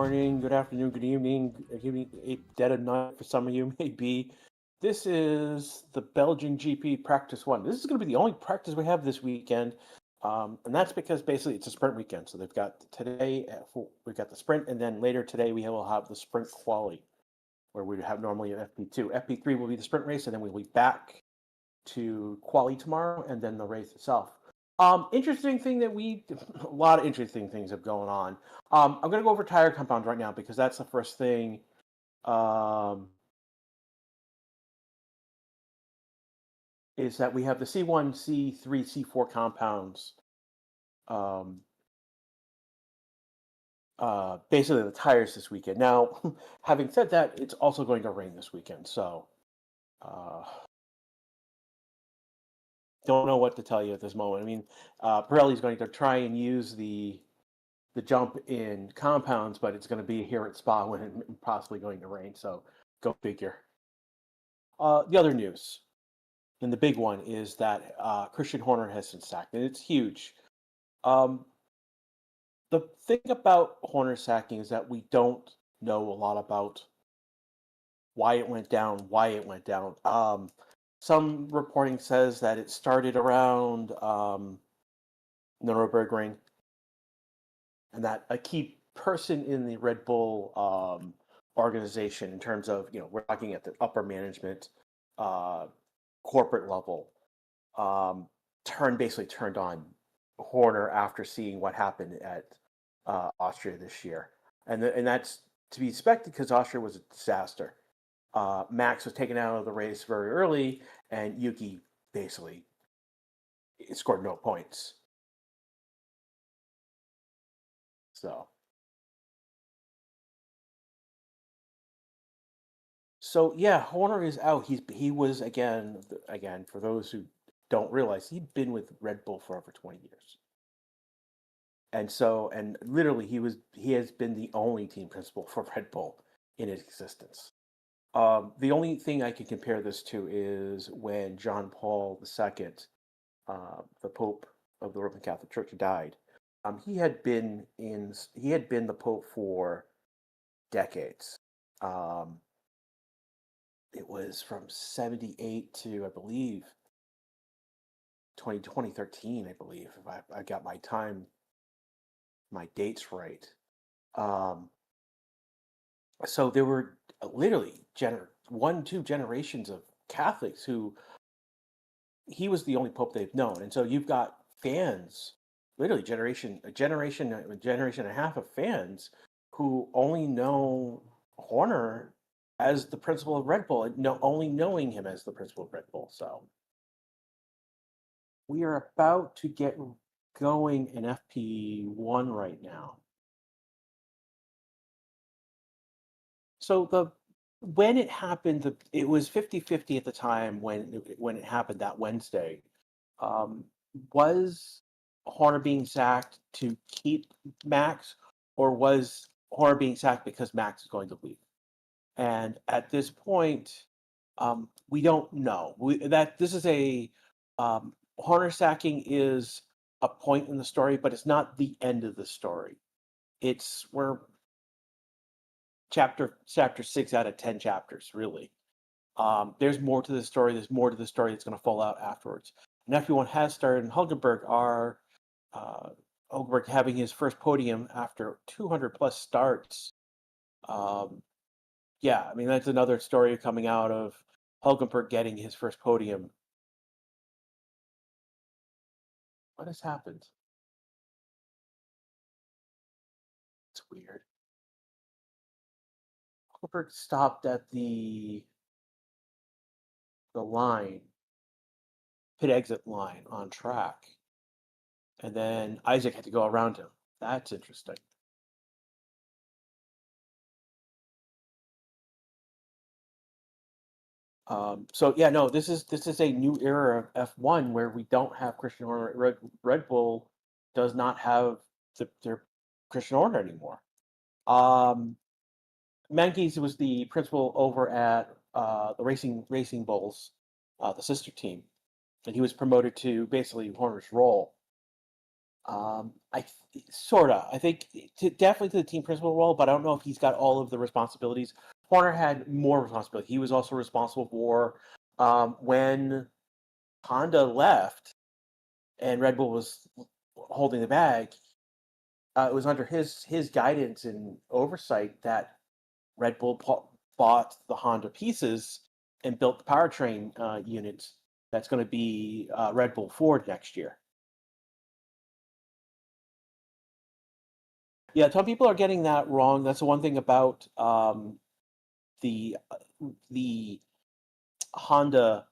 morning, good afternoon, good evening, dead of night for some of you, maybe. This is the Belgian GP Practice 1. This is going to be the only practice we have this weekend. And that's because basically it's a sprint weekend. So they've got today, we've got the sprint, and then later today we will have the sprint quali, where we have normally an FP2. FP3 will be the sprint race, and then we'll be back to quali tomorrow, and then the race itself. Interesting thing that a lot of interesting things have going on. I'm going to go over tire compounds right now because that's the first thing. Is that we have the C1, C3, C4 compounds. Basically the tires this weekend. Now, having said that, it's also going to rain this weekend, so don't know what to tell you at this moment. I mean, Pirelli's going to try and use the jump in compounds, but it's going to be here at Spa when it's possibly going to rain. So go figure. The other news, and the big one, is that Christian Horner has been sacked, and it's huge. The thing about Horner sacking is that we don't know a lot about why it went down. Some reporting says that it started around the Nürburgring, and that a key person in the Red Bull organization, in terms of, we're talking at the upper management, corporate level, basically turned on Horner after seeing what happened at Austria this year, and that's to be expected because Austria was a disaster. Max was taken out of the race very early, and Yuki basically scored no points. So yeah, Horner is out. He was again for those who don't realize, he'd been with Red Bull for over 20 years. And literally he has been the only team principal for Red Bull in its existence. The only thing I can compare this to is when John Paul II, the Pope of the Roman Catholic Church, died. He had been the Pope for decades. It was from 78 to, I believe, 2013, I believe, if I got my dates right. So there were literally two generations of Catholics who he was the only Pope they've known. And so you've got fans, literally a generation and a half of fans who only know Horner as the principal of Red Bull, only knowing him as the principal of Red Bull. So we are about to get going in FP1 right now. So when it happened, it was 50-50 at the time when it happened that Wednesday. Was Horner being sacked to keep Max, or was Horner being sacked because Max is going to leave? And at this point, we don't know. This is a Horner sacking is a point in the story, but it's not the end of the story. We're chapter 6 out of 10 chapters, really. There's more to the story. There's more to the story that's going to fall out afterwards. And FP1 has started, and Hulkenberg having his first podium after 200 plus starts. Yeah, I mean, that's another story coming out of Hulkenberg getting his first podium. What has happened? It's weird. Hulkenberg stopped at the line, pit exit line on track, and then Isaac had to go around him. That's interesting. So yeah, no, this is a new era of F1 where we don't have Christian Horner. Red Bull does not have their Christian Horner anymore. Mankes was the principal over at the Racing Bulls, the sister team, and he was promoted to basically Horner's role. Sorta. I think definitely to the team principal role, but I don't know if he's got all of the responsibilities. Horner had more responsibility. He was also responsible for when Honda left and Red Bull was holding the bag. It was under his guidance and oversight that Red Bull bought the Honda pieces and built the powertrain unit that's going to be Red Bull Ford next year. Yeah, some people are getting that wrong. That's the one thing about the the Honda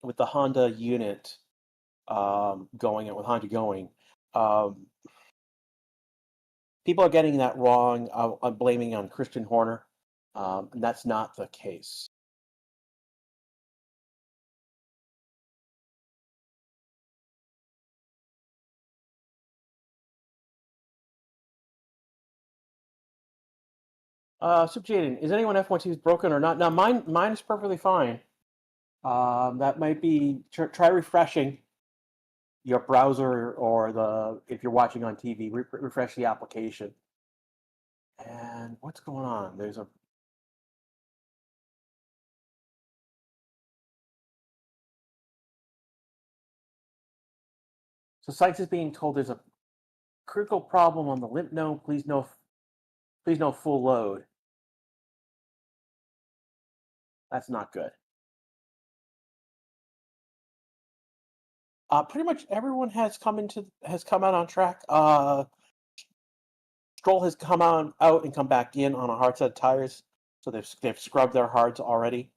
with the Honda unit going and with Honda going. Um, People are getting that wrong. I'm blaming on Christian Horner, and that's not the case. Super Jaden, is anyone F1 broken or not? Now, mine is perfectly fine. That might be try refreshing your browser or if you're watching on TV, refresh the application. And what's going on? There's a So Sykes is being told there's a critical problem on the lymph node. Please no full load. That's not good. Pretty much everyone has come out on track. Stroll has come out and come back in on a hard set of tires, so they've scrubbed their hards already.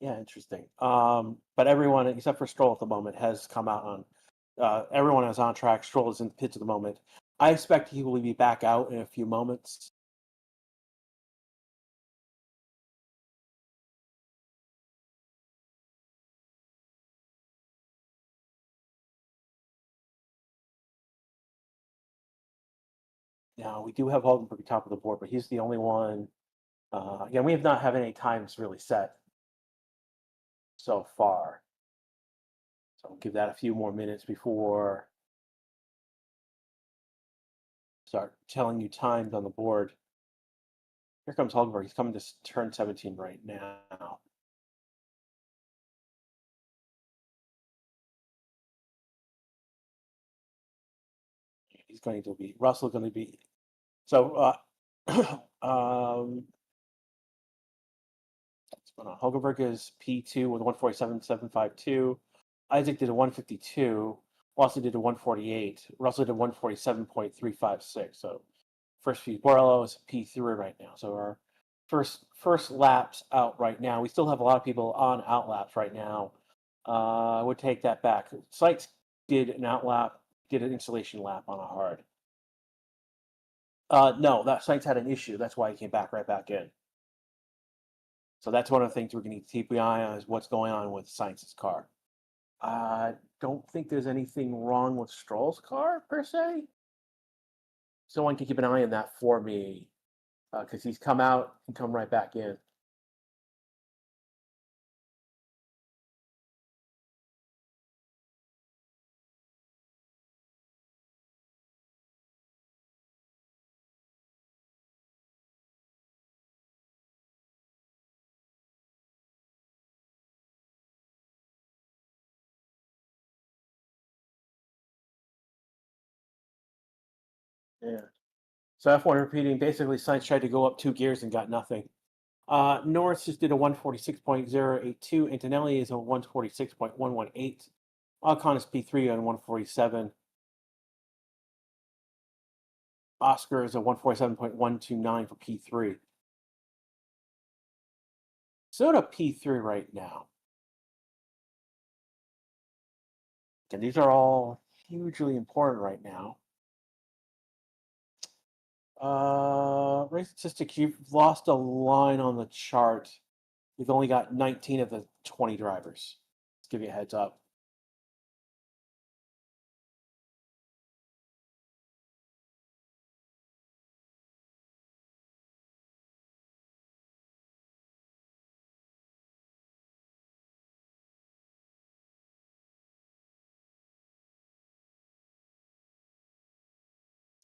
Yeah, interesting. But everyone except for Stroll at the moment has come out on. Everyone is on track. Stroll is in the pits at the moment. I expect he will be back out in a few moments. Now we do have Hulkenberg top of the board, but he's the only one. Again, we have not had any times really set so far. So I'll give that a few more minutes before start telling you times on the board. Here comes Hulkenberg. He's coming to turn 17 right now. He's going to be Russell going to be so um what's going on? Hulkenberg is P2 with 147.752. Isaac did a 152. Lawson did a 148. Russell did a 147.356. So first few Borello is P3 right now. So our first laps out right now. We still have a lot of people on out laps right now. I would take that back. Sykes did an out lap, did an installation lap on a hard. No, that Sykes had an issue. That's why he came right back in. So that's one of the things we're going to keep an eye on is what's going on with Sykes' car. I don't think there's anything wrong with Stroll's car per se. Someone can keep an eye on that for me because he's come out and come right back in. Yeah. So F1 repeating, basically Sainz tried to go up 2 gears and got nothing. Norris just did a 146.082. Antonelli is a 146.118. Ocon is P3 on 147. Oscar is a 147.129 for P3. Soda P3 right now. And these are all hugely important right now. Race statistics, you've lost a line on the chart. We've only got 19 of the 20 drivers. Let's give you a heads up.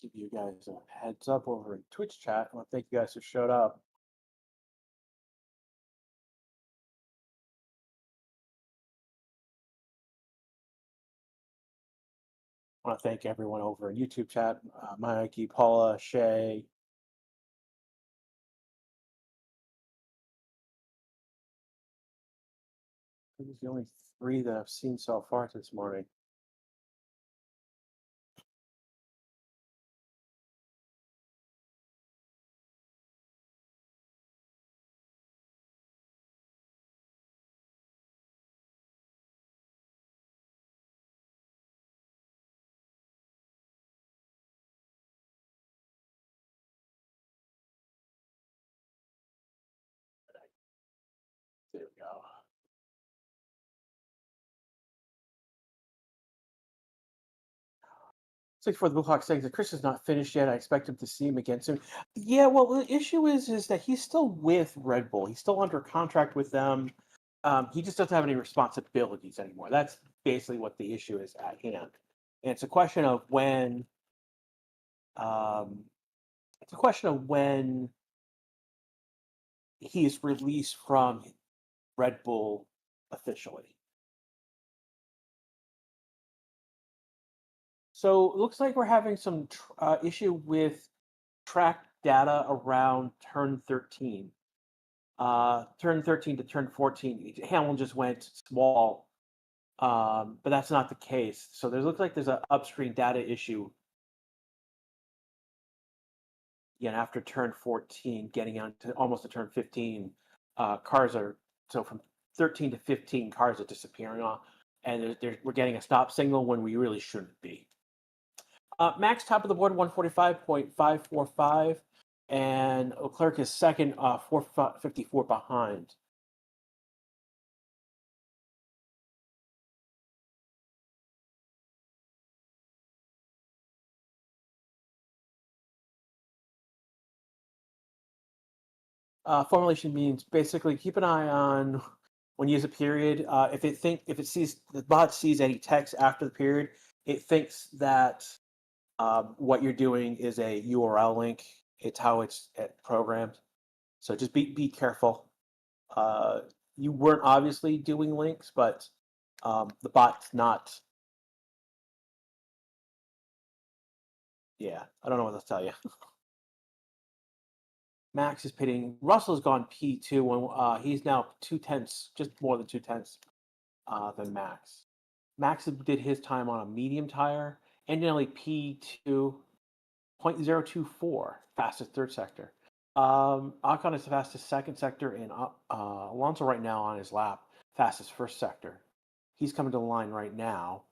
Give you guys a heads up over in Twitch chat. I want to thank you guys who showed up. I want to thank everyone over in YouTube chat. Mikey, Paula, Shay. These are the only 3 that I've seen so far this morning. There we go. Six for the Blue Hawks saying that Chris is not finished yet. I expect him to see him again soon. Yeah, well, the issue is that he's still with Red Bull. He's still under contract with them. He just doesn't have any responsibilities anymore. That's basically what the issue is at hand. And it's a question of when. It's a question of when he is released from Red Bull officially. So it looks like we're having some issue with track data around turn 13. Turn 13 to turn 14, Hamilton just went small, but that's not the case. So there looks like there's an upstream data issue. Again, after turn 14, getting on to almost to turn 15, cars are from 13 to 15, cars are disappearing off, and we're getting a stop signal when we really shouldn't be. Max top of the board 145.545, and Leclerc is second, 454 behind. Formulation means basically keep an eye on when you use a period. If it sees the bot sees any text after the period, it thinks that what you're doing is a URL link. It's how it's programmed. So just be careful. You weren't obviously doing links, but the bot's not. Yeah, I don't know what to tell you. Max is pitting. Russell's gone P2 when he's now 2/10, just more than 2/10 than Max. Max did his time on a medium tire and nearly P2.024, fastest third sector. Ocon is the fastest second sector, and Alonso right now on his lap, fastest first sector. He's coming to the line right now,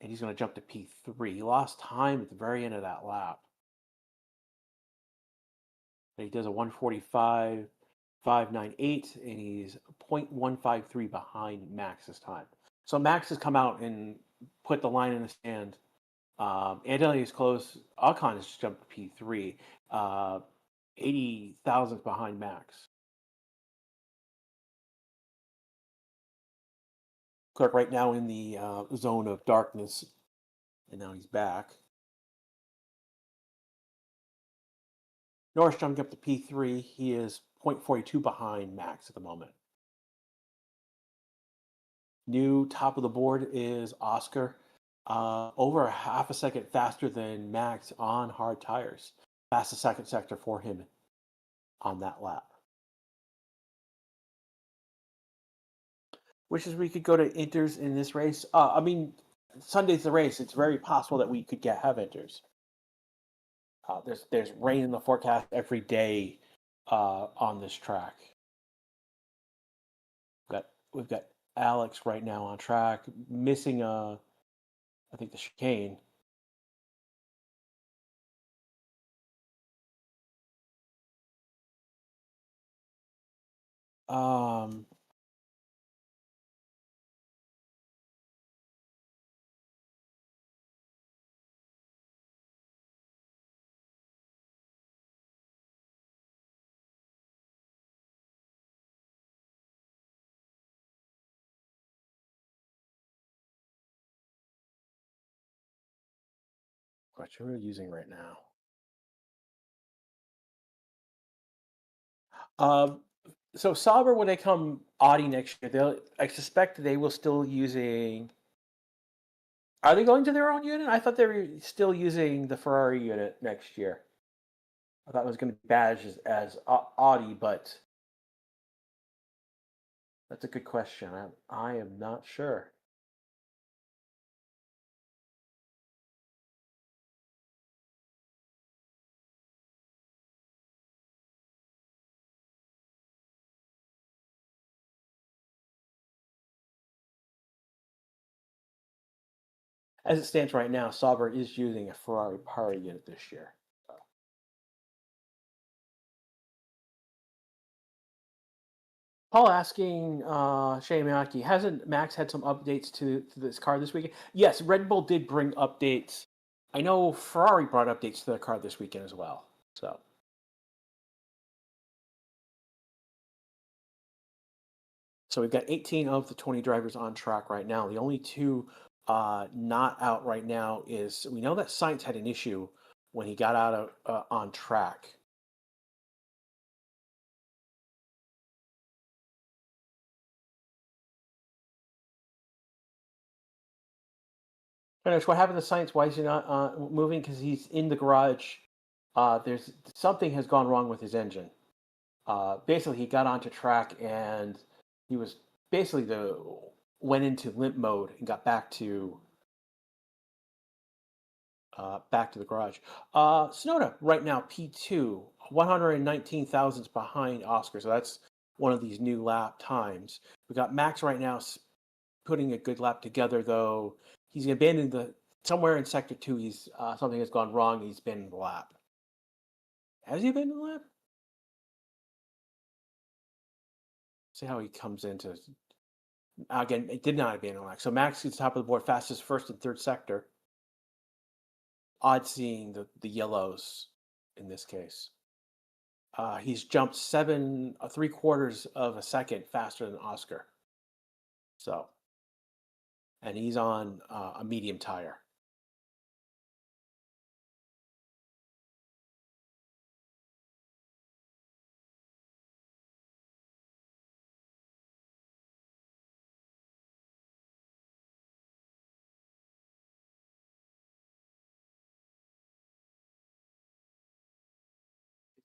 and he's going to jump to P3. He lost time at the very end of that lap. But he does a 1:45.598, and he's 0.153 behind Max this time. So Max has come out and put the line in the stand. Anthony is close. Ocon has jumped to P3, 80 thousandths behind Max. Clark right now in the zone of darkness, and now he's back. Norris jumped up to P3. He is 0.42 behind Max at the moment. New top of the board is Oscar. Over a half a second faster than Max on hard tires. Fastest second sector for him on that lap. Wishes we could go to inters in this race. I mean, Sunday's the race. It's very possible that we could have inters. There's rain in the forecast every day on this track. We've got Alex right now on track, missing I think the chicane. question. Who are we using right now? Um, so Sauber, when they come Audi next year, I suspect they will still using. Are they going to their own unit? I thought they were still using the Ferrari unit next year. I thought it was going to be badged as Audi, but that's a good question. I am not sure. As it stands right now, Sauber is using a Ferrari power unit this year. Paul asking Shane Miyake, hasn't Max had some updates to this car this weekend? Yes, Red Bull did bring updates. I know Ferrari brought updates to their car this weekend as well. So we've got 18 of the 20 drivers on track right now. The only two not out right now is we know that Sainz had an issue when he got out of on track. Finish. What happened to Sainz? Why is he not moving? Because he's in the garage. There's something has gone wrong with his engine. Basically, he got onto track and he was basically went into limp mode and got back to the garage. Sonoda right now P2, 119 thousandths behind Oscar, so that's one of these new lap times. We got Max right now putting a good lap together, though he's abandoned somewhere in sector 2. He's something has gone wrong. He's been in the lap. Has he been in the lap? See how he comes into. Again, it did not abandon the lap. So Max is top of the board, fastest first and third sector. Odd seeing the yellows in this case. He's jumped 3/4 of a second faster than Oscar. So, and he's on a medium tire.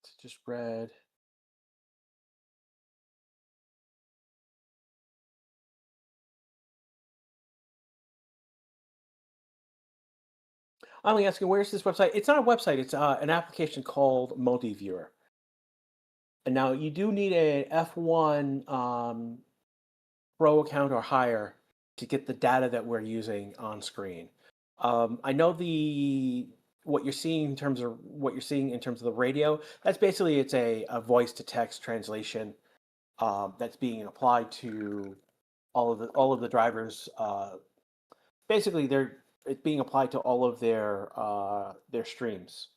It's just red. I'm asking, where's this website? It's not a website. It's an application called Multiviewer. And now you do need a F1 Pro account or higher to get the data that we're using on screen. I know what you're seeing in terms of the radio. That's basically it's a voice to text translation that's being applied to all of the drivers. Basically, it's being applied to all of their streams.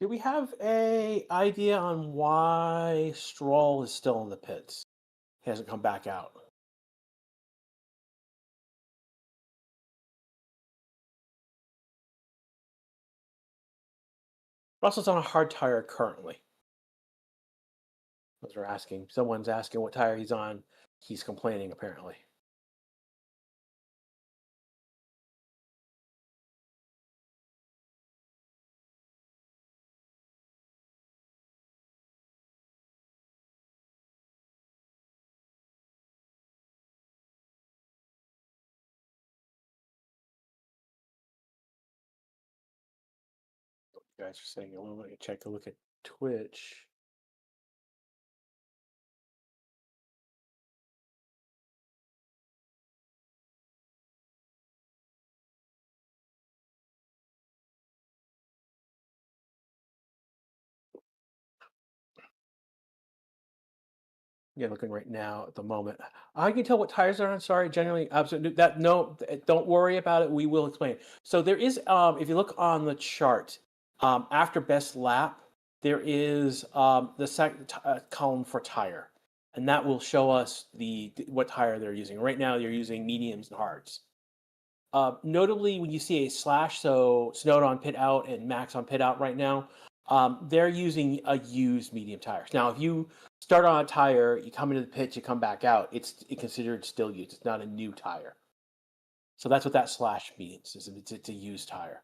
Do we have a idea on why Stroll is still in the pits? He hasn't come back out. Russell's on a hard tire currently. Those are asking. Someone's asking what tire he's on. He's complaining apparently. You guys are saying, well, let me check a look at Twitch. Yeah, looking right now at the moment. I can tell what tires are on. Sorry, generally, absolutely. Don't worry about it. We will explain. So there is, if you look on the chart, after best lap, there is the column for tire, and that will show us what tire they're using. Right now, they're using mediums and hards. Notably, when you see a slash, so Snowden on pit out and Max on pit out right now, they're using a used medium tires. Now, if you start on a tire, you come into the pit, you come back out, it's considered still used. It's not a new tire. So that's what that slash means, is it's a used tire.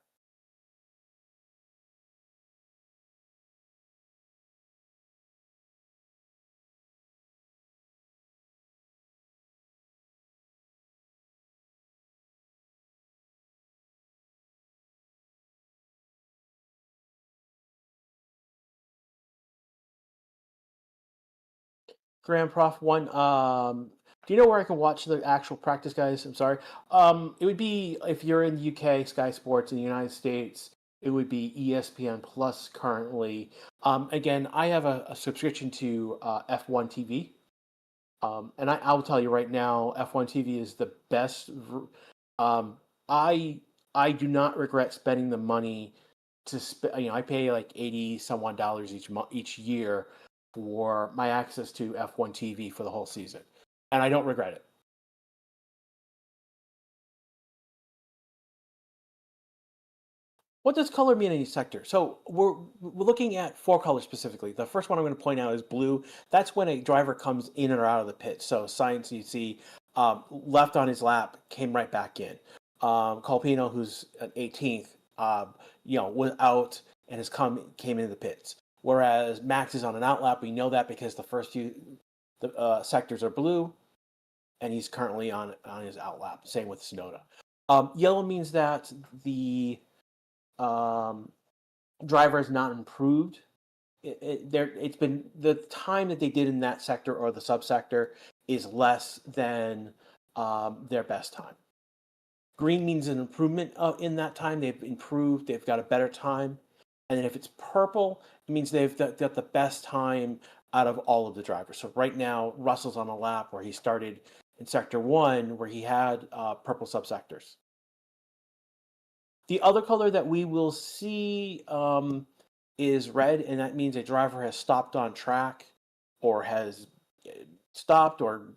Grand Prof One. Do you know where I can watch the actual practice, guys? I'm sorry. It would be if you're in the UK, Sky Sports. In the United States, it would be ESPN Plus currently. Again, I have a subscription to F1 TV. And I'll tell you right now, F1 TV is the best. Um, I I do not regret spending the money to I pay like 80 some odd dollars each year for my access to F1 TV for the whole season, and I don't regret it. What does color mean in each sector? So we're looking at four colors specifically. The first one I'm going to point out is blue. That's when a driver comes in or out of the pit. So Science, you see, left on his lap, came right back in. Colpino, who's an 18th, was out and came into the pits. Whereas Max is on an out lap. We know that because the first few sectors are blue, and he's currently on his out lap. Same with Sonoda. Yellow means that the um, driver has not improved. It's been the time that they did in that sector or the subsector is less than their best time. Green means an improvement in that time. They've improved. They've got a better time. And then if it's purple, it means they've got the best time out of all of the drivers. So right now, Russell's on a lap where he started in sector one, where he had purple subsectors. The other color that we will see is red, and that means a driver has stopped on track or has stopped or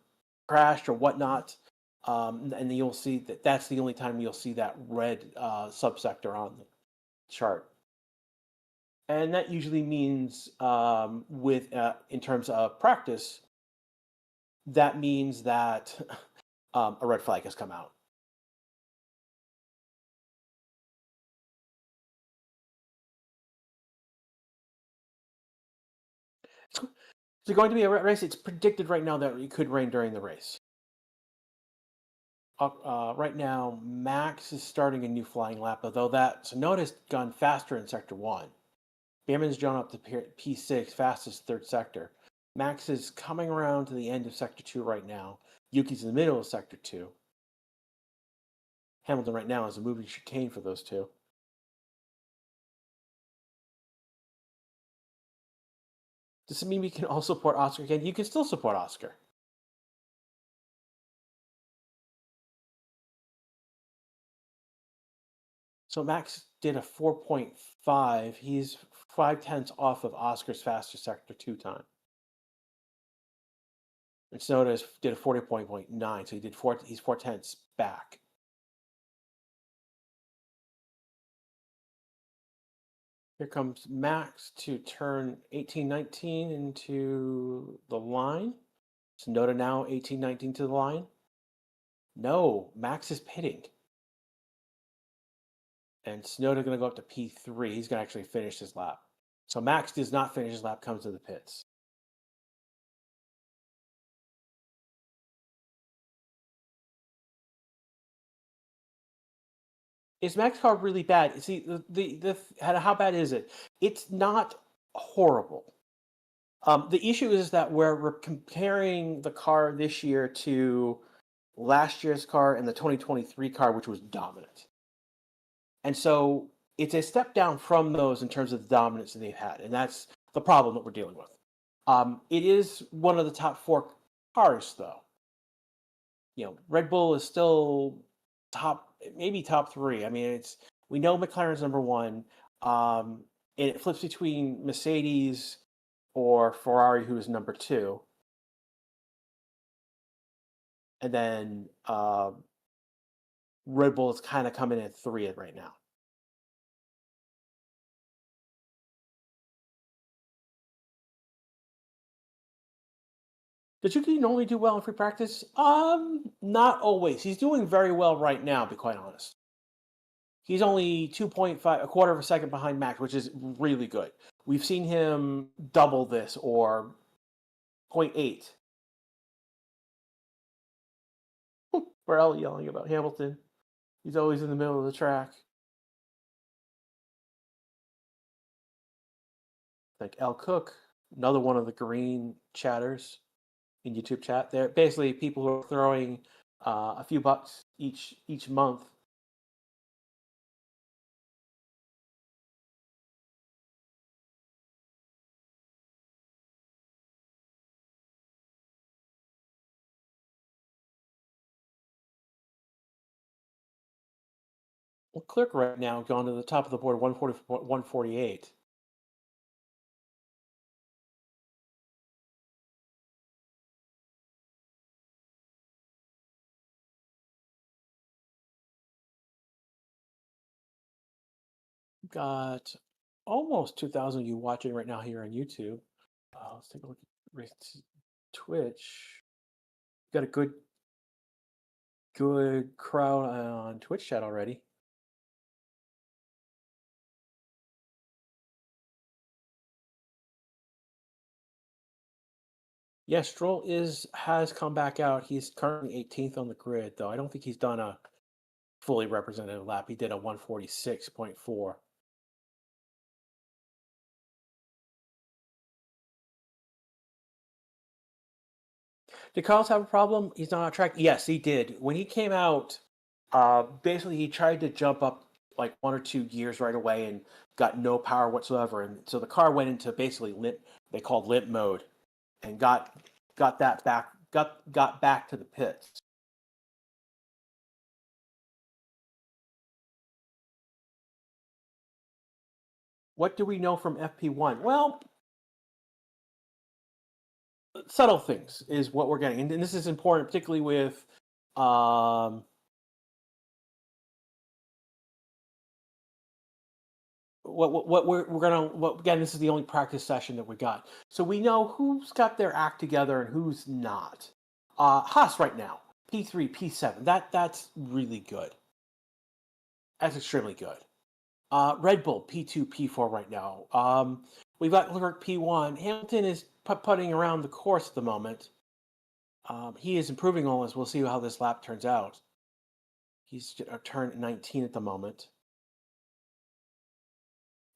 crashed or whatnot. And you'll see that that's the only time you'll see that red subsector on the chart. And that usually means, in terms of practice, that means that a red flag has come out. Is it going to be a race? It's predicted right now that it could rain during the race. Right now, Max is starting a new flying lap, although that's noticed gone faster in Sector 1. Bierman's drawn up to P6, fastest third sector. Max is coming around to the end of Sector 2 right now. Yuki's in the middle of Sector 2. Hamilton right now is a moving chicane for those two. Does it mean we can all support Oscar again? You can still support Oscar. So Max did a 4.5. He's 5/10 off of Oscar's faster Sector 2 time. And Sonoda did a 40.9, so he's 4/10 back. Here comes Max to turn 18-19 into the line. Sonoda now 18-19 to the line. No, Max is pitting. And Sonoda going to go up to P3. He's going to actually finish his lap. So Max does not finish his lap, comes to the pits. Is Max car really bad? See, how bad is it? It's not horrible. The issue is that we're comparing the car this year to last year's car and the 2023 car, which was dominant. And so it's a step down from those in terms of the dominance that they've had. And that's the problem that we're dealing with. It is one of the top four cars, though. Red Bull is still maybe top three. I mean, we know McLaren's number one. and it flips between Mercedes or Ferrari, who is number two, and then Red Bull is kind of coming in at three right now. Does Yuki normally do well in free practice? Not always. He's doing very well right now, to be quite honest. He's only 2.5, a quarter of a second behind Max, which is really good. We've seen him double this or zero point 0.8. Burrell yelling about Hamilton. He's always in the middle of the track. Like L. Cook, another one of the green chatters in YouTube chat. They're basically people who are throwing a few bucks each month. Well, Clerk right now going to the top of the board, 140, 148. Got almost 2,000 of you watching right now here on YouTube. Let's take a look at Twitch. Got a good crowd on Twitch chat already. Yeah, Stroll has come back out. He's currently 18th on the grid, though. I don't think he's done a fully representative lap. He did a 146.4. Did Carlos have a problem? He's not on track. Yes, he did. When he came out, basically he tried to jump up like 1 or 2 gears right away and got no power whatsoever. And so the car went into basically limp. They called limp mode, and got that back. Got back to the pits. What do we know from FP1? Well, subtle things is what we're getting, and this is important, particularly with what we're gonna again. This is the only practice session that we got, so we know who's got their act together and who's not. Haas right now, P3, P7. That's really good. That's extremely good. Red Bull P2, P4 right now. We've got Leclerc P1. Hamilton is putting around the course at the moment. He is improving on this. We'll see how this lap turns out. He's turned 19 at the moment.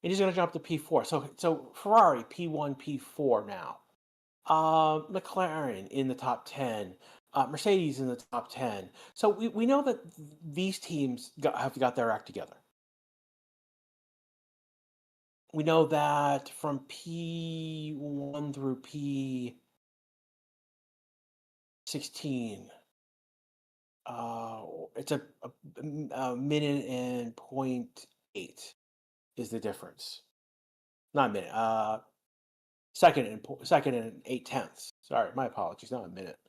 And he's going to jump to P4. So Ferrari P1, P4 now. McLaren in the top 10. Mercedes in the top 10. So we know that these teams have got their act together. We know that from P1 through P16, it's a minute and 0.8 is the difference. Not a minute. Second and 8/10. Sorry, my apologies. Not a minute.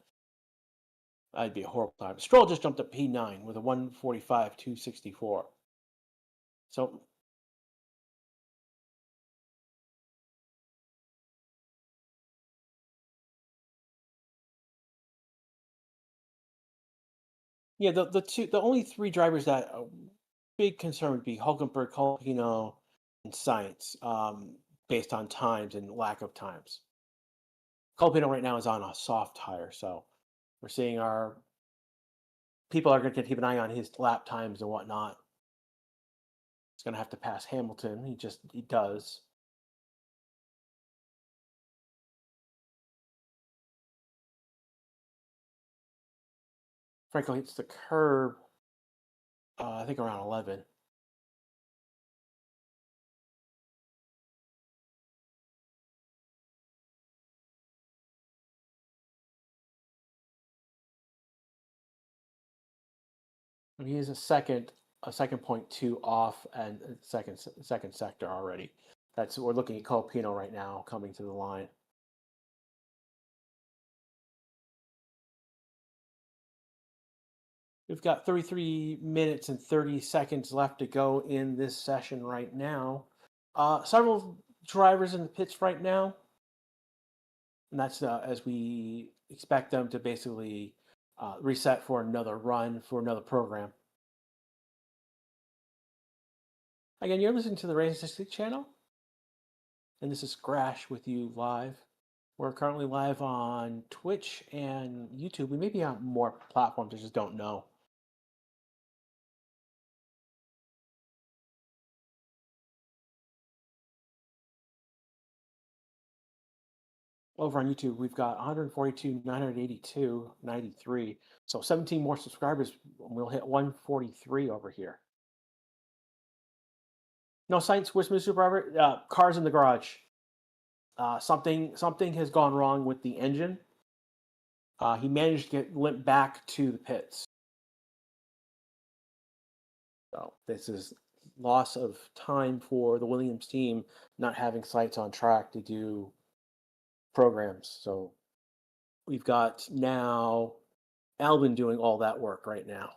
That'd be a horrible time. Stroll just jumped up P9 with a 145.264. So yeah, the only three drivers that big concern would be Hulkenberg, Colapino, and Science, based on times and lack of times. Colapino right now is on a soft tire, so we're seeing our people are going to keep an eye on his lap times and whatnot. He's going to have to pass Hamilton. He does. Frankly, hits the curb. I think around 11. And he is a second point two off and second sector already. We're looking at Colpino right now coming to the line. We've got 33 minutes and 30 seconds left to go in this session right now. Several drivers in the pits right now, and that's as we expect them to basically reset for another run for another program. Again, you're listening to the Racing Statistics channel, and this is Crash with you live. We're currently live on Twitch and YouTube. We may be on more platforms, I just don't know. Over on YouTube, we've got 142, 982, 93. So 17 more subscribers. We'll hit 143 over here. No sights, Wisma Super cars in the garage. Something has gone wrong with the engine. He managed to get limped back to the pits. So this is loss of time for the Williams team not having sights on track to do programs. So we've got now Albin doing all that work right now.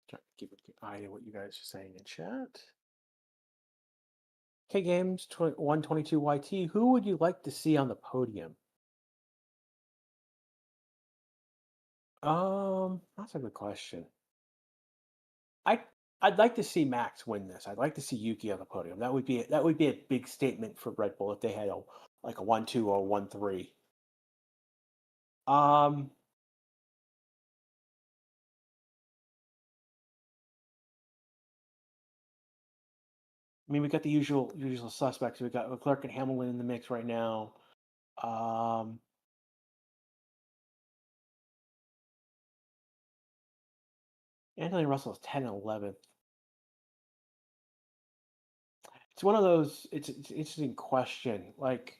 Trying to keep an eye on what you guys are saying in chat. K Games 122 YT. Who would you like to see on the podium? That's a good question. I'd like to see Max win this. I'd like to see Yuki on the podium. That would be a big statement for Red Bull if they had a 1-2 or 1-3. I mean, we got the usual suspects. We got Leclerc and Hamilton in the mix right now. Anthony Russell is 10 and 11th. It's one of those. It's an interesting question. Like,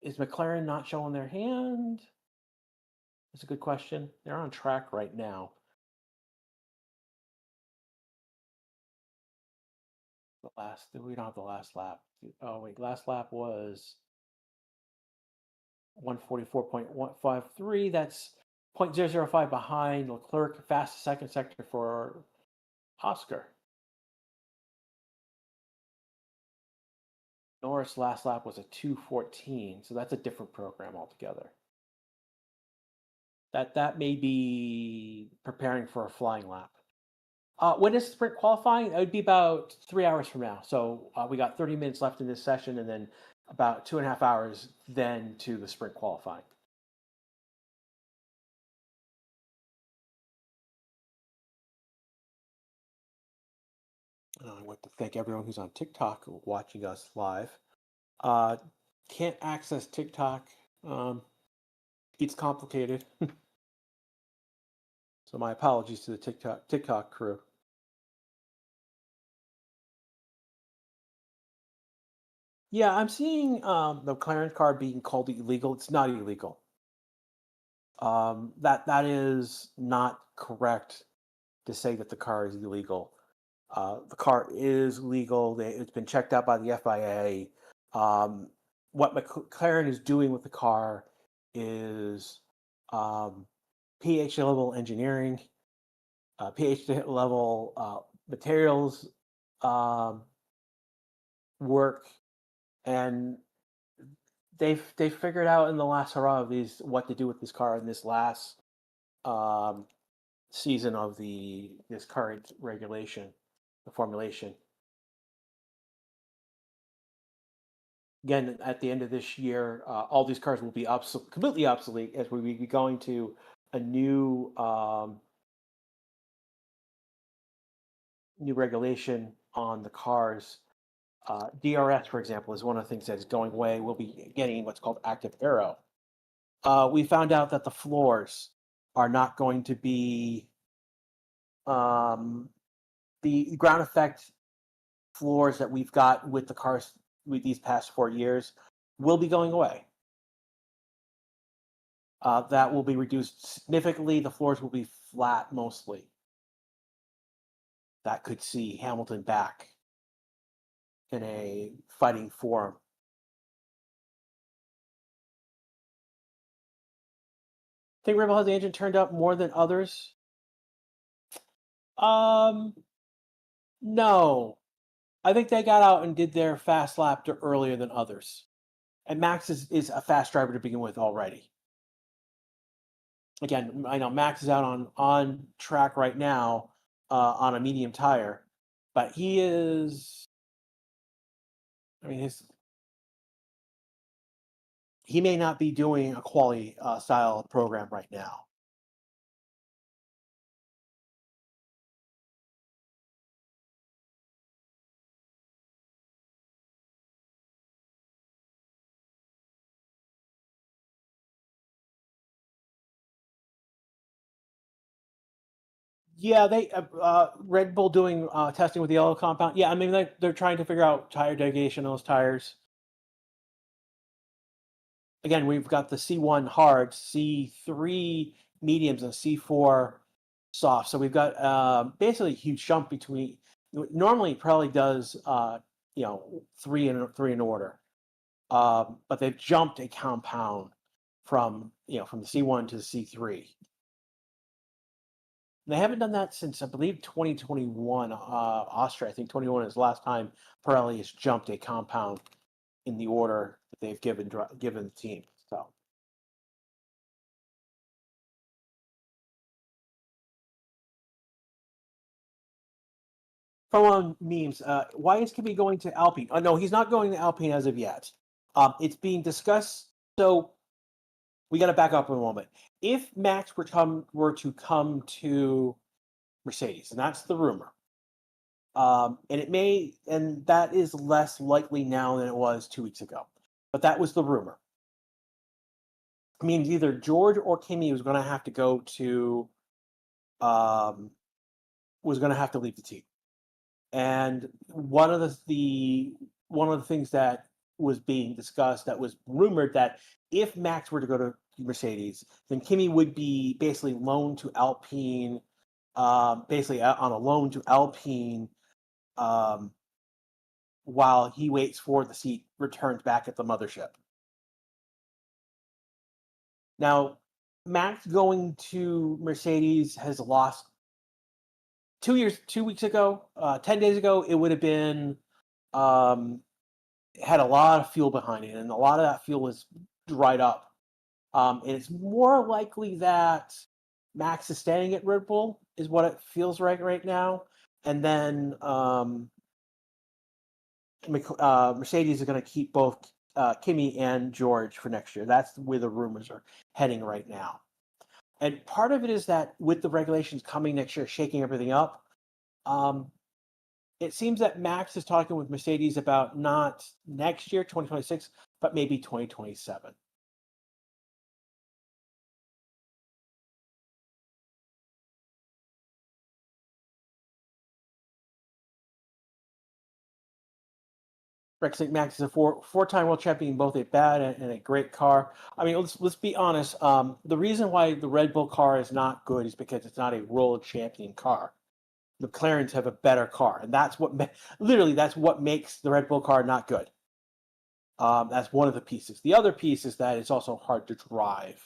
is McLaren not showing their hand? That's a good question. They're on track right now. We don't have the last lap. Oh wait, last lap was 144.153. That's 0.005 behind Leclerc. Fastest second sector for Oscar. Norris last lap was a 2:14, so that's a different program altogether. That may be preparing for a flying lap. When is sprint qualifying? It would be about 3 hours from now. So we got 30 minutes left in this session, and then about 2.5 hours then to the sprint qualifying. I want to thank everyone who's on TikTok watching us live. Can't access TikTok. It's complicated. So my apologies to the TikTok crew. Yeah, I'm seeing the McLaren car being called illegal. It's not illegal. That is not correct to say that the car is illegal. The car is legal. It's been checked out by the FIA. What McLaren is doing with the car is pH level engineering, pH level materials work, and they've figured out in the last hurrah of these what to do with this car in this last season of this current regulation, the formulation. Again, at the end of this year, all these cars will be completely obsolete as we will be going to a new regulation on the cars. DRS, for example, is one of the things that is going away. We'll be getting what's called active aero. we found out that the floors are not going to be the ground effect floors that we've got with the cars with these past 4 years will be going away. That will be reduced significantly. The floors will be flat mostly. That could see Hamilton back in a fighting form. Think Rebel has the engine turned up more than others? Um, no. I think they got out and did their fast lap earlier than others. And Max is a fast driver to begin with already. Again, I know Max is out on track right now on a medium tire, but he is. I mean, he may not be doing a quality style program right now. Yeah, they Red Bull doing testing with the yellow compound. Yeah, I mean they're trying to figure out tire degradation on those tires. Again, we've got the C1 hard, C3 mediums, and C4 soft. So we've got basically a huge jump between. Normally, it probably does three in order, but they've jumped a compound from from the C1 to the C3. They haven't done that since I believe 2021 Austria. I think 21 is the last time Pirelli has jumped a compound in the order that they've given the team. So. From on memes, why is Kimi going to Alpine? Oh no, he's not going to Alpine as of yet. It's being discussed. So we got to back up a moment. If Max were to come to Mercedes, and that's the rumor, and that is less likely now than it was 2 weeks ago, but that was the rumor. I mean, either George or Kimi was going to have to go to, was going to have to leave the team. And one of the things that was being discussed, that was rumored, that if Max were to go to Mercedes, then Kimi would be basically loaned to Alpine, basically on a loan to Alpine, while he waits for the seat returns back at the mothership. Now, Max going to Mercedes has lost 2 weeks ago, 10 days ago, it would have been, had a lot of fuel behind it, and a lot of that fuel was dried up. And it's more likely that Max is staying at Red Bull, is what it feels like right now. And then Mercedes is going to keep both Kimi and George for next year. That's where the rumors are heading right now. And part of it is that with the regulations coming next year, shaking everything up, it seems that Max is talking with Mercedes about not next year, 2026, but maybe 2027. Rex Max is a four-time world champion, both a bad and a great car. I mean, let's be honest. The reason why the Red Bull car is not good is because it's not a world champion car. The McLarens have a better car, and that's what makes the Red Bull car not good. That's one of the pieces. The other piece is that it's also hard to drive.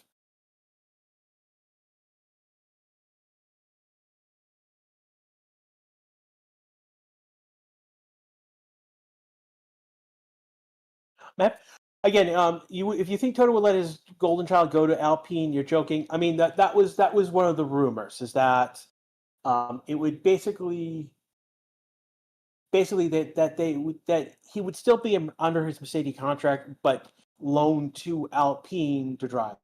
Matt, again, if you think Toto would let his golden child go to Alpine, you're joking. I mean that was one of the rumors, is that it would basically that he would still be under his Mercedes contract, but loaned to Alpine to drive.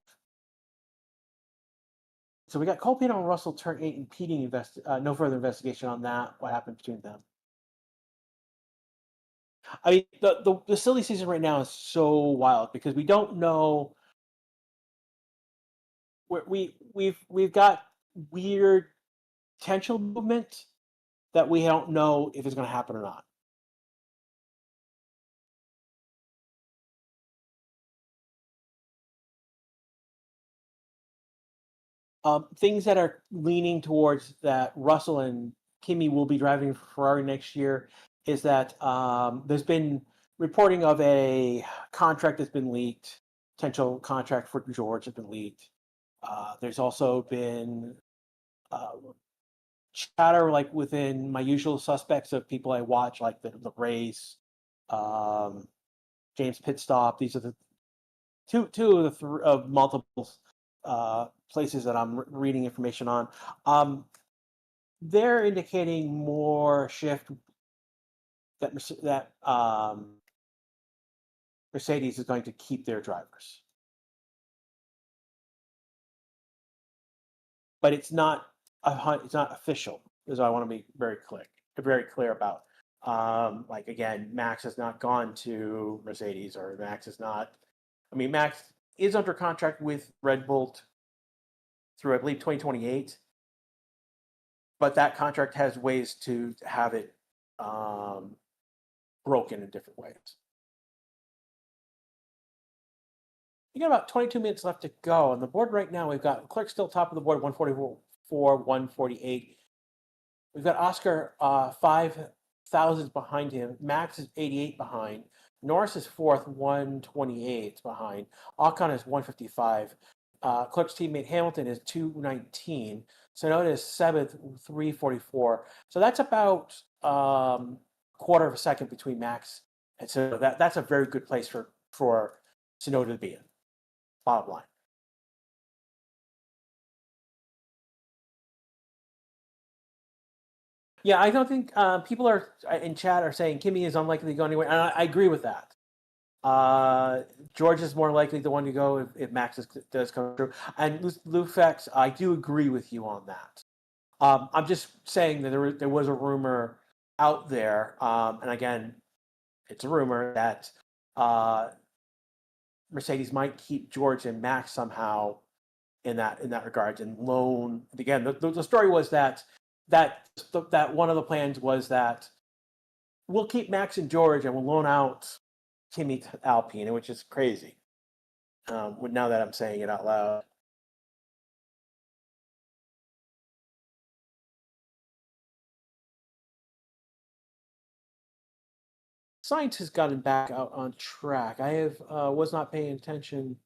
So we got Colpino and Russell turn 8 impeding no further investigation on that. What happened between them? I mean, the silly season right now is so wild because we don't know we've got weird potential movement that we don't know if it's going to happen or not. Things that are leaning towards that Russell and Kimi will be driving for Ferrari next year is that there's been reporting of a contract that's been leaked, potential contract for George has been leaked. There's also been uh, chatter like within my usual suspects of people I watch, like the race, um, James Pitstop. These are the two of the of multiple places that I'm reading information on. Um, they're indicating more shift that Mercedes is going to keep their drivers, but it's not official. Is what I want to be very clear about. Like again, Max has not gone to Mercedes, or Max is not. I mean, Max is under contract with Red Bull through I believe 2028, but that contract has ways to have it um, broken in different ways. You got about 22 minutes left to go. On the board right now, we've got Clerk still top of the board, 144, 148. We've got Oscar 5,000 behind him. Max is 88 behind. Norris is fourth, 128 behind. Ocon is 155. Clerk's teammate Hamilton is 219. Sonoda is seventh, 344. So that's about quarter of a second between Max and Sonoda. That's a very good place for Sonoda to be in. Bottom line. Yeah, I don't think people are in chat are saying Kimmy is unlikely to go anywhere, and I agree with that. George is more likely the one to go if Max does come through. And Lufex, I do agree with you on that. I'm just saying that there was a rumor out there, and again, it's a rumor that uh, Mercedes might keep George and Max somehow in that regards and loan. Again, the story was that one of the plans was that we'll keep Max and George and we'll loan out Kimi to Alpine, which is crazy. Now that I'm saying it out loud. Science has gotten back out on track. I have was not paying attention.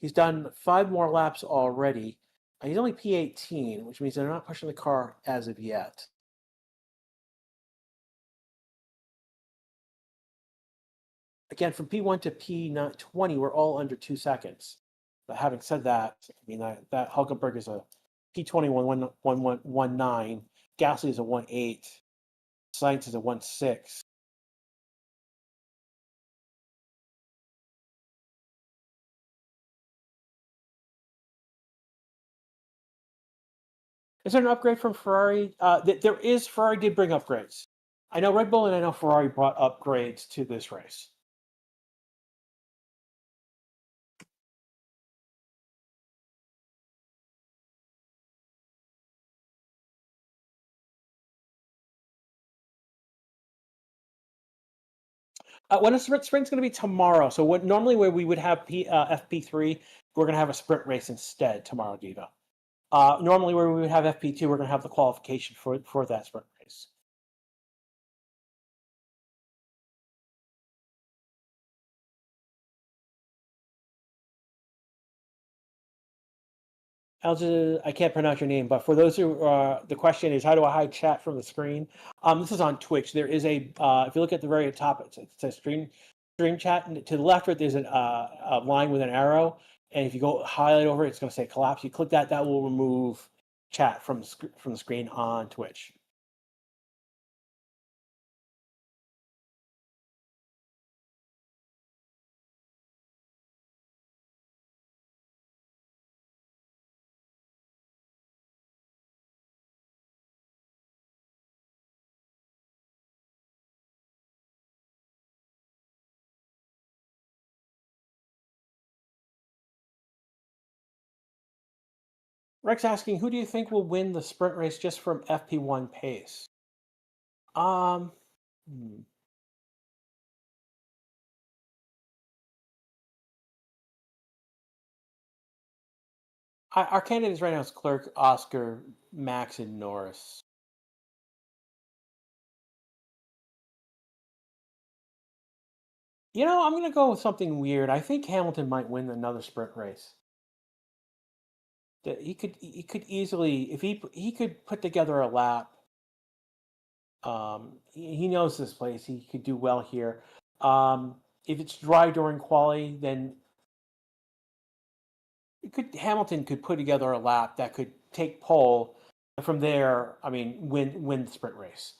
He's done 5 more laps already. He's only P18, which means they're not pushing the car as of yet. Again, from P1 to P20, we're all under 2 seconds. But having said that, I mean that Hulkenberg is a P20 119, Gasly is a 18, Sainz is a 16. Is there an upgrade from Ferrari? There is. Ferrari did bring upgrades. I know Red Bull and I know Ferrari brought upgrades to this race. When a sprint's going to be tomorrow. So what normally where we would have FP3, we're going to have a sprint race instead tomorrow, Diva. Normally where we would have FP2, we're going to have the qualification for that sprint race. I can't pronounce your name, but for those who the question is, how do I hide chat from the screen? This is on Twitch. There is if you look at the very top, it says stream chat, and to the left of it, there's a line with an arrow, and if you go highlight over it, it's going to say collapse. You click that, that will remove chat from the screen on Twitch. Rex asking, who do you think will win the sprint race just from FP1 pace? Um, hmm. Our candidates right now is Clerk, Oscar, Max, and Norris. I'm going to go with something weird. I think Hamilton might win another sprint race. That he could easily, if he could put together a lap. He knows this place. He could do well here. If it's dry during quali, then Hamilton could put together a lap that could take pole, and from there, I mean, win the sprint race.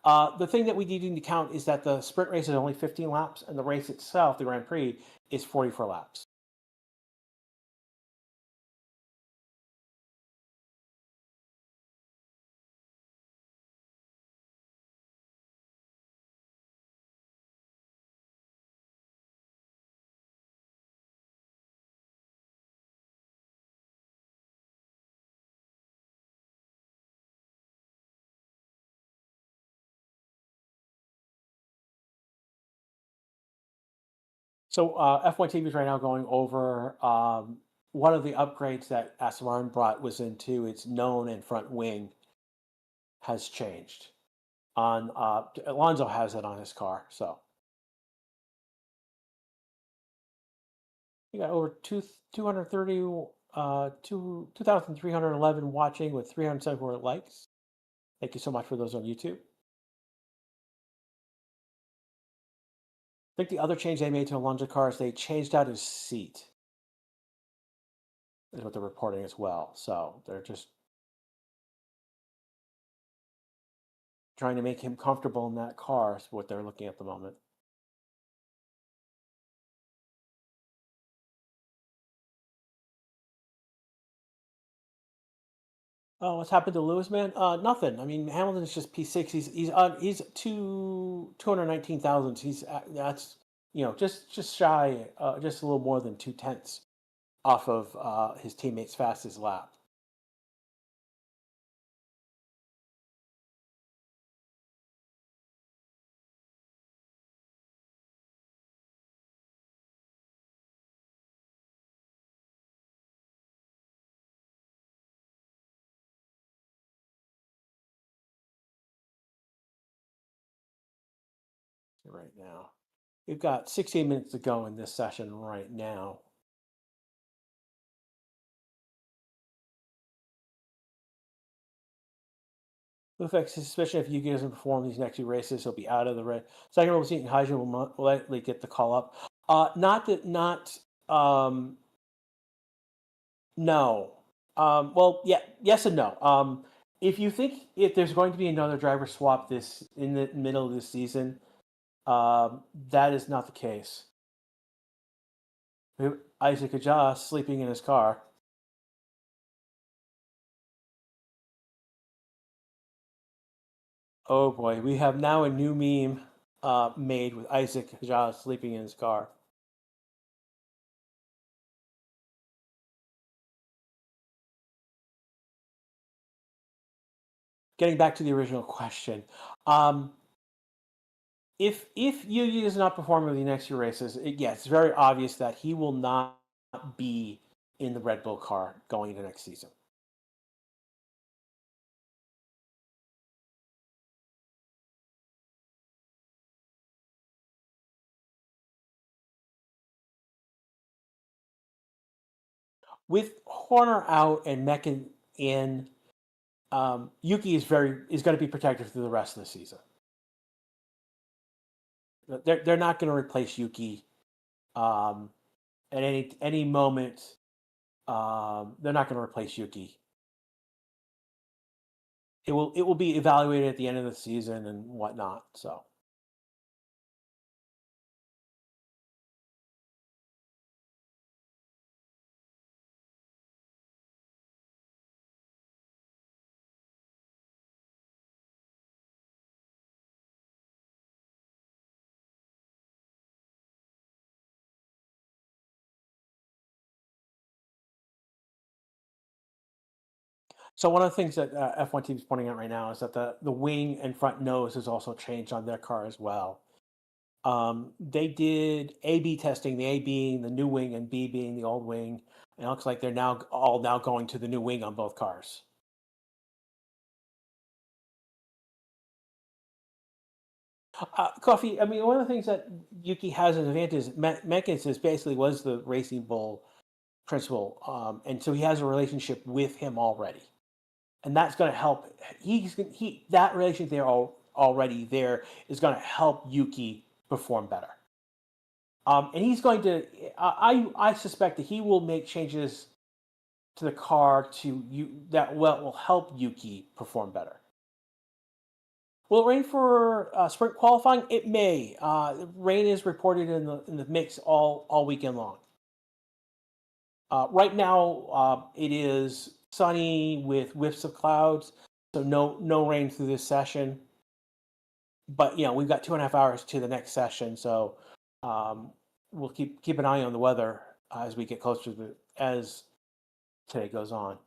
The thing that we need to count is that the sprint race is only 15 laps, and the race itself, the Grand Prix, is 44 laps. So F1 TV is right now going over one of the upgrades that Aston Martin brought was into its known and front wing has changed. On Alonso has it on his car, so you got over 230 2,311 watching with 374 likes. Thank you so much for those on YouTube. I think the other change they made to Alonso car is they changed out his seat. Is what they're reporting as well. So they're just trying to make him comfortable in that car. Is what they're looking at the moment. Oh, what's happened to Lewis, man? Nothing. I mean, Hamilton's just P6. He's 219,000. He's that's just shy, just a little more than 2/10 off of his teammate's fastest lap. Right now, we've got 16 minutes to go in this session right now. Who affects his suspicion if Yuki doesn't perform these next two races, he'll be out of the race. Second row seat and Hydra will likely get the call up. Not no. Well, yeah, yes and no. If you think if there's going to be another driver swap this in the middle of this season, that is not the case. Isaac Ajah sleeping in his car. Oh boy, we have now a new meme made with Isaac Ajah sleeping in his car. Getting back to the original question, um, if Yugi is not performing in the next few races, it's very obvious that he will not be in the Red Bull car going into next season. With Horner out and Meccan in, Yuki is going to be protected through the rest of the season. They're not going to replace Yuki at any moment. They're not going to replace Yuki. It will be evaluated at the end of the season and whatnot. So. So one of the things that F1 team is pointing out right now is that the wing and front nose has also changed on their car as well. They did A/B testing, the A being the new wing and B being the old wing. And it looks like they're now going to the new wing on both cars. Coffee. I mean, one of the things that Yuki has as an advantage is Meckens is basically was the Racing Bull principal, and so he has a relationship with him already, and that's going to help. He that relationship there already there is going to help Yuki perform better. And he's going to. I suspect that he will make changes to the car to you that will help Yuki perform better. Will it rain for sprint qualifying? It may. Rain is reported in the mix all weekend long. Right now, it is sunny with whiffs of clouds, so no rain through this session. But we've got 2.5 hours to the next session, so um, we'll keep an eye on the weather as we get closer to as today goes on.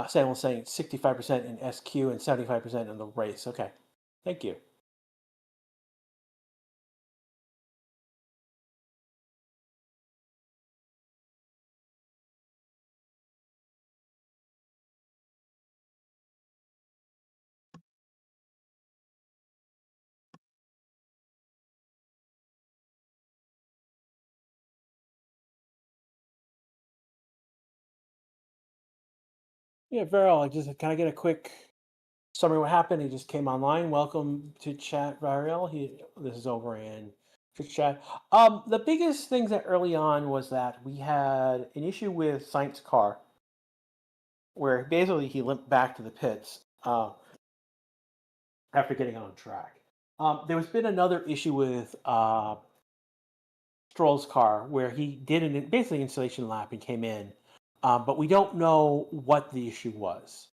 Sam was saying 65% in SQ and 75% in the race. Okay, thank you. Yeah, Varel, I just can I get a quick summary of what happened? He just came online. Welcome to chat, Varel. This is over in Twitch chat. The biggest things that early on was that we had an issue with Sainz's car, where basically he limped back to the pits after getting on track. There's been another issue with Stroll's car where he did basically installation lap and came in, but we don't know what the issue was.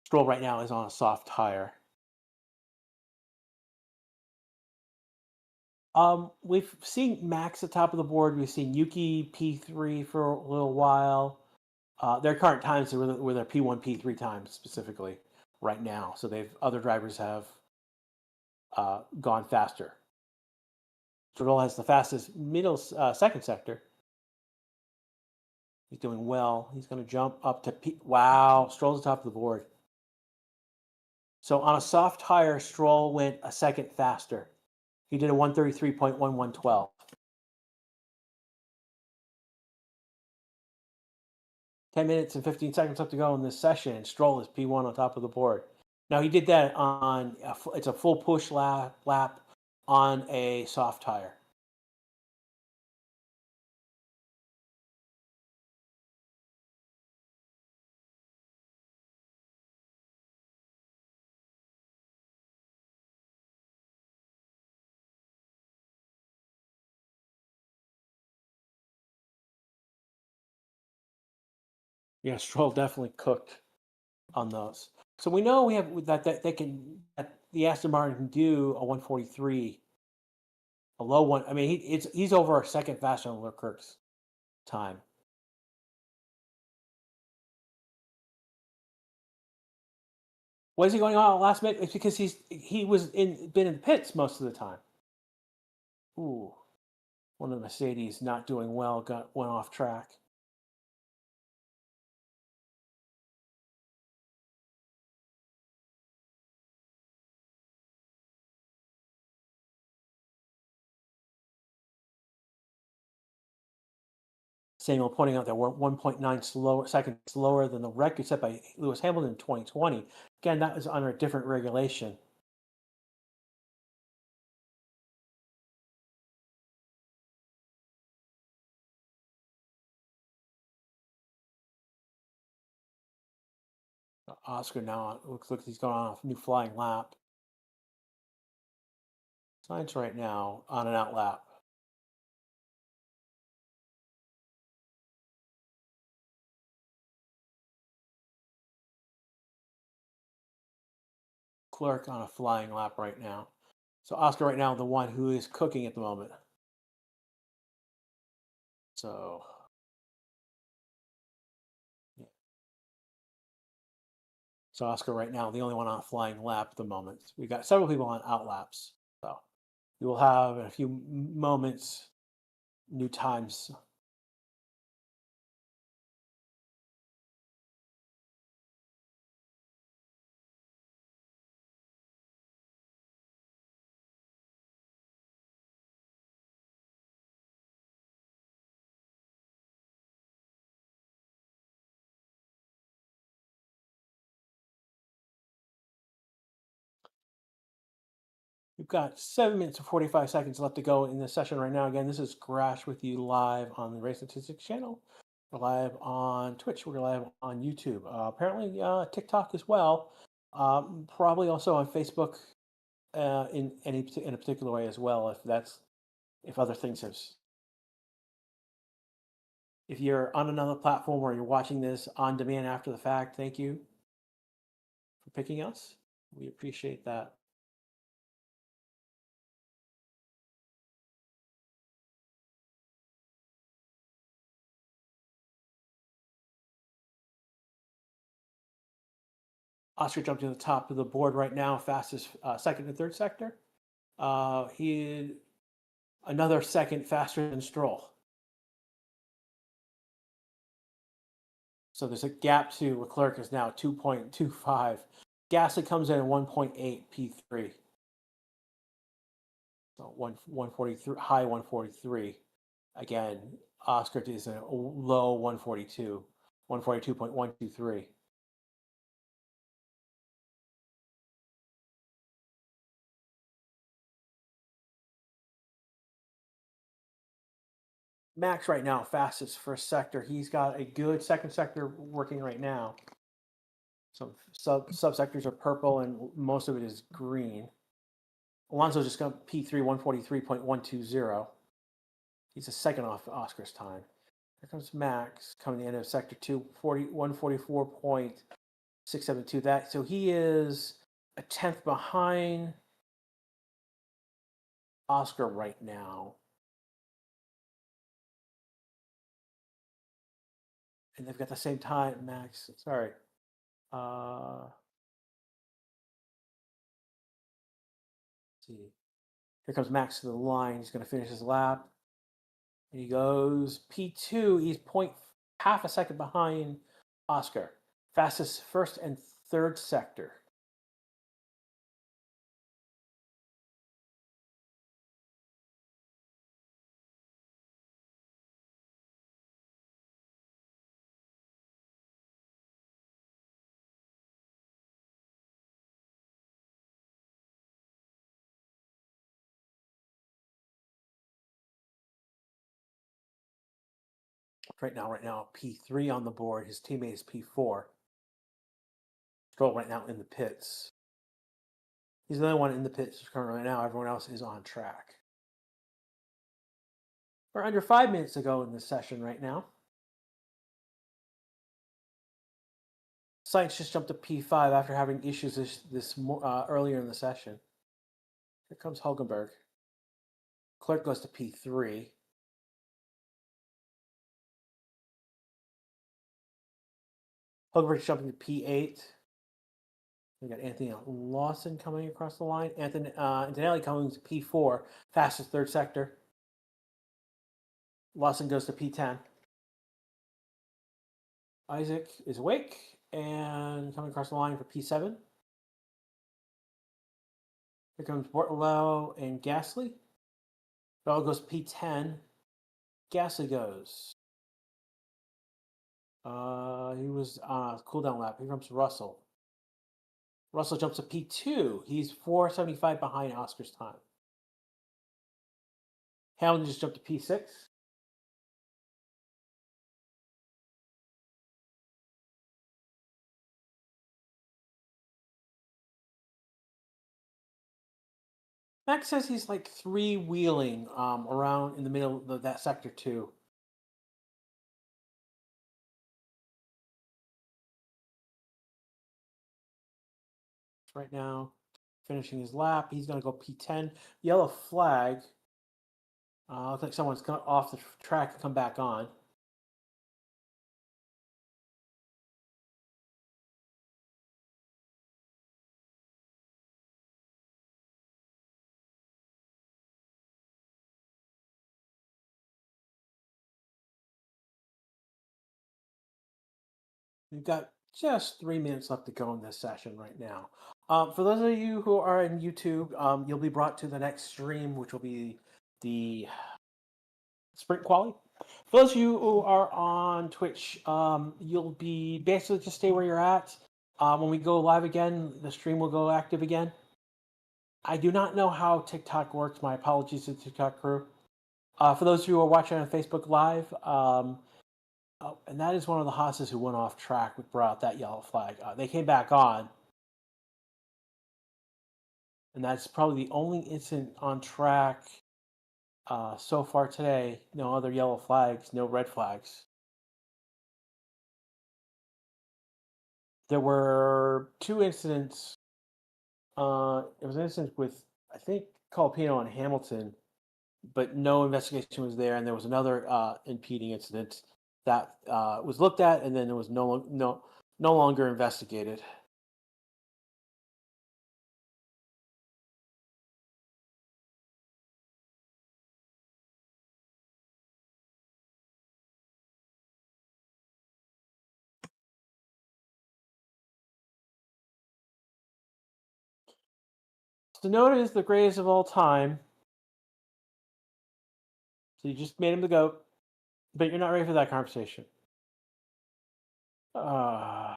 Stroll right now is on a soft tire. We've seen Max at the top of the board. We've seen Yuki P3 for a little while. Their current times were their P1, P3 times specifically right now. So other drivers have gone faster. Stroll has the fastest middle second sector. He's doing well. He's going to jump up to P. Wow, Stroll's top of the board. So on a soft tire, Stroll went a second faster. He did a 133.1112. 10 minutes and 15 seconds left to go in this session, and Stroll is P1 on top of the board. Now, he did that it's a full push lap on a soft tire. Yeah, Stroll definitely cooked on those. So we know we have that they can that the Aston Martin can do a 143, a low one. I mean, he's over a second faster than Leclerc's time. Why is he going on last minute? It's because he was been in the pits most of the time. Ooh, one of the Mercedes not doing well went off track. Samuel pointing out that we're 1.9 seconds slower than the record set by Lewis Hamilton in 2020. Again, that was under a different regulation. Oscar now looks like he's going on a new flying lap. Science right now on an out lap. Leclerc on a flying lap right now. So Oscar right now, the one who is cooking at the moment. So yeah. So Oscar right now, the only one on a flying lap at the moment. We got several people on out laps. So we will have in a few moments new times. We've got 7 minutes and 45 seconds left to go in this session right now. Again, this is Crash with you live on the Race Statistics channel. We're live on Twitch. We're live on YouTube. Apparently, TikTok as well. Probably also on Facebook in a particular way as well. If other things have. If you're on another platform or you're watching this on demand after the fact, thank you for picking us. We appreciate that. Oscar jumped to the top of the board right now, fastest second and third sector. He another second faster than Stroll. So there's a gap to Leclerc is now 2.25. Gasly comes in at 1.8 P3. So 143, high 143. Again, Oscar is a low 142, 142.123. Max right now, fastest first sector. He's got a good second sector working right now. Some subsectors are purple and most of it is green. Alonso just got P3 143.120. He's a second off Oscar's time. Here comes Max coming to the end of sector 2, 144.672. That so he is a tenth behind Oscar right now. And they've got the same time, Max. Sorry. See. Here comes Max to the line. He's going to finish his lap. And he goes P2. He's half a second behind Oscar. Fastest first and third sector. Right now, P3 on the board. His teammate is P4. Stroll right now in the pits. He's the only one in the pits currently right now. Everyone else is on track. We're under 5 minutes to go in this session right now. Sainz just jumped to P5 after having issues earlier in the session. Here comes Hulkenberg. Clerk goes to P3. Hulkenberg's jumping to P8. We got Anthony Lawson coming across the line. Antonelli coming to P4, fastest third sector. Lawson goes to P10. Isaac is awake and coming across the line for P7. Here comes Bortolao and Gasly. Bell goes P10. Gasly goes. He was on a cooldown lap. Here comes Russell. Russell jumps to P2. He's 475 behind Oscar's time. Hamilton just jumped to P6. Max says he's like three-wheeling around in the middle of that sector 2. Right now, finishing his lap. He's going to go P10. Yellow flag. Looks like someone's gone off the track and come back on. We've got just 3 minutes left to go in this session right now. For those of you who are in YouTube, you'll be brought to the next stream, which will be the sprint quali. For those of you who are on Twitch, you'll be basically just stay where you're at. When we go live again, the stream will go active again. I do not know how TikTok works. My apologies to the TikTok crew. For those of you who are watching on Facebook Live, and that is one of the Haas's who went off track, which brought out that yellow flag. They came back on, and that's probably the only incident on track so far today. No other yellow flags, no red flags. There were 2 incidents. It was an incident with, I think, Colapino and Hamilton, but no investigation was there, and there was another impeding incident that was looked at, and then it was no longer investigated. Tsunoda is the greatest of all time. So you just made him the GOAT, but you're not ready for that conversation. I'm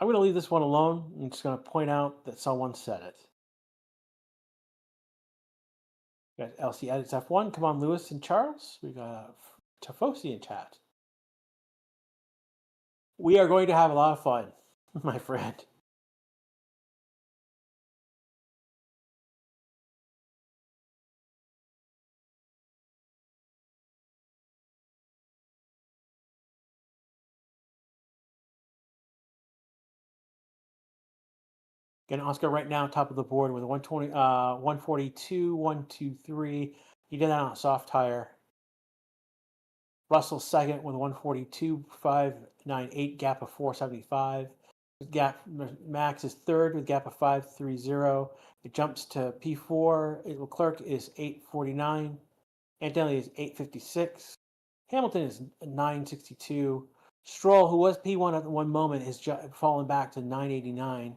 going to leave this one alone. I'm just going to point out that someone said it. We got LC Edits F1. Come on, Lewis and Charles. We got Tafosi in chat. We are going to have a lot of fun, my friend. Getting Oscar right now, top of the board with a 120, 142, 123. He did that on a soft tire. Russell second with a 142.598, gap of 475. Max is third with gap of 530. It jumps to P4. Leclerc is 849. Antonelli is 856. Hamilton is 962. Stroll, who was P1 at one moment, has fallen back to 989.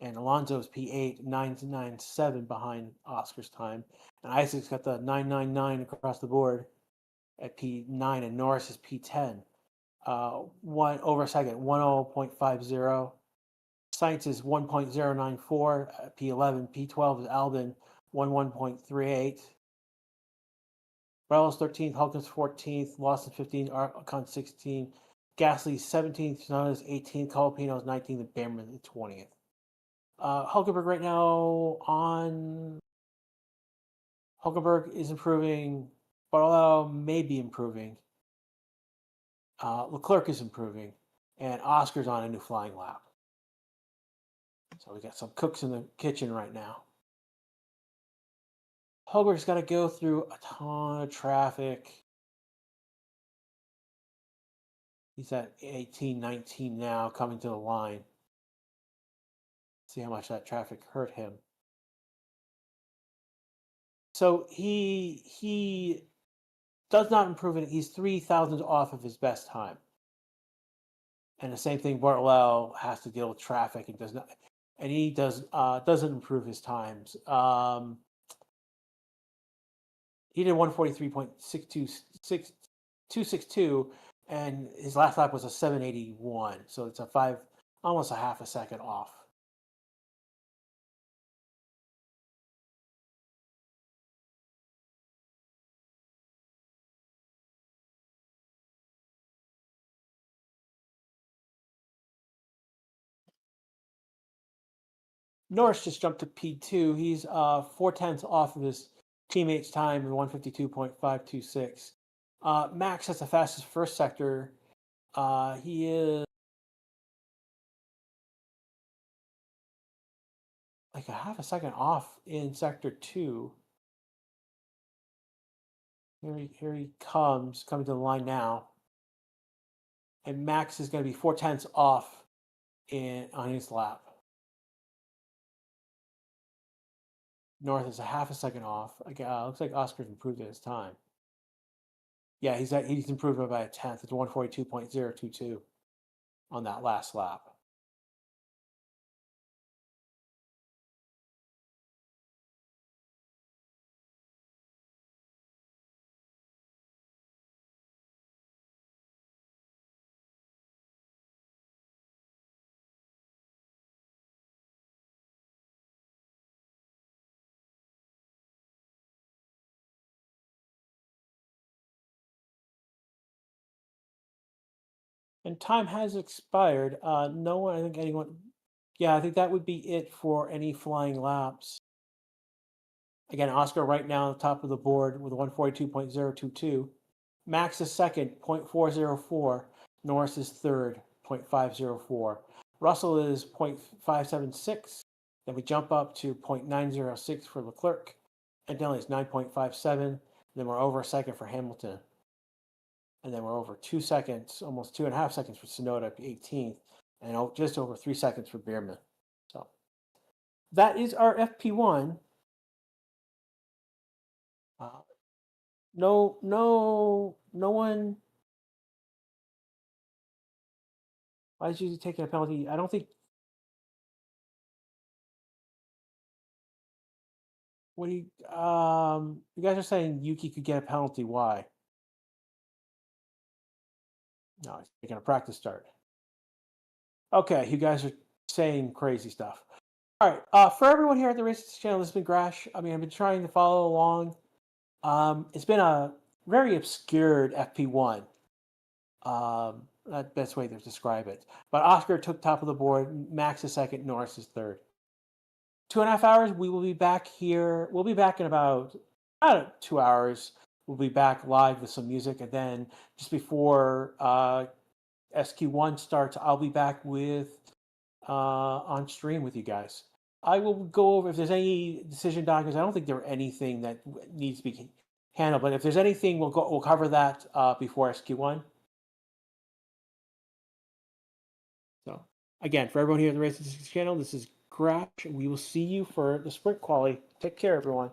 And Alonso's P8, 997 behind Oscar's time. And Isaac's got the 999 across the board at P9, and Norris is P10. 1 over a second, 10.50. Sainz is 1.094 at P11. P12 is Albon, 11.38. Brello's 13th, Hulken's 14th, Lawson 15th, Ocon 16th, Gasly 17th, Tsunoda's 18th, Colapino's 19th, and Bammerman 20th. Hulkenberg right now on. Hulkenberg is improving. Barlow may be improving. Leclerc is improving. And Oscar's on a new flying lap. So we got some cooks in the kitchen right now. Hulkenberg's got to go through a ton of traffic. He's at 18, 19 now, coming to the line. See how much that traffic hurt him. So he does not improve it. He's 3 thousandths off of his best time. And the same thing, Bartolao has to deal with traffic and does not, and he doesn't improve his times. He did 143.262, and his last lap was a 781. So it's almost a half a second off. Norris just jumped to P2. He's 4/10 off of his teammate's time in 152.526. Max has the fastest first sector. He is like a half a second off in sector 2. Here he comes, coming to the line now. And Max is going to be 4/10 off on his lap. North is a half a second off. Looks like Oscar's improved his time. Yeah, he's improved by a tenth. It's 142.022 on that last lap. And time has expired. No one, I think anyone. Yeah, I think that would be it for any flying laps. Again, Oscar right now on the top of the board with 142.022. Max is second, 0.404. Norris is third, 0.504. Russell is 0.576. Then we jump up to 0.906 for Leclerc. And Denley is 9.57. Then we're over a second for Hamilton. And then we're over 2 seconds, almost 2.5 seconds for Tsunoda, 18th, and just over 3 seconds for Bierman. So that is our FP1. No one. Why is you taking a penalty? I don't think. What do you? You guys are saying Yuki could get a penalty. Why? No, he's taking a practice start. Okay, you guys are saying crazy stuff. All right, for everyone here at the Races channel, this has been Grash. I mean, I've been trying to follow along. It's been a very obscured FP1. That's the best way to describe it. But Oscar took top of the board. Max is second. Norris is third. 2.5 hours. We will be back here. We'll be back in about 2 hours. We'll be back live with some music, and then just before SQ1 starts, I'll be back with on stream with you guys. I will go over if there's any decision documents. I don't think there anything that needs to be handled, but if there's anything, we'll cover that before SQ1. So again, for everyone here at the Racing channel, this is Crash. We will see you for the sprint quali. Take care, everyone.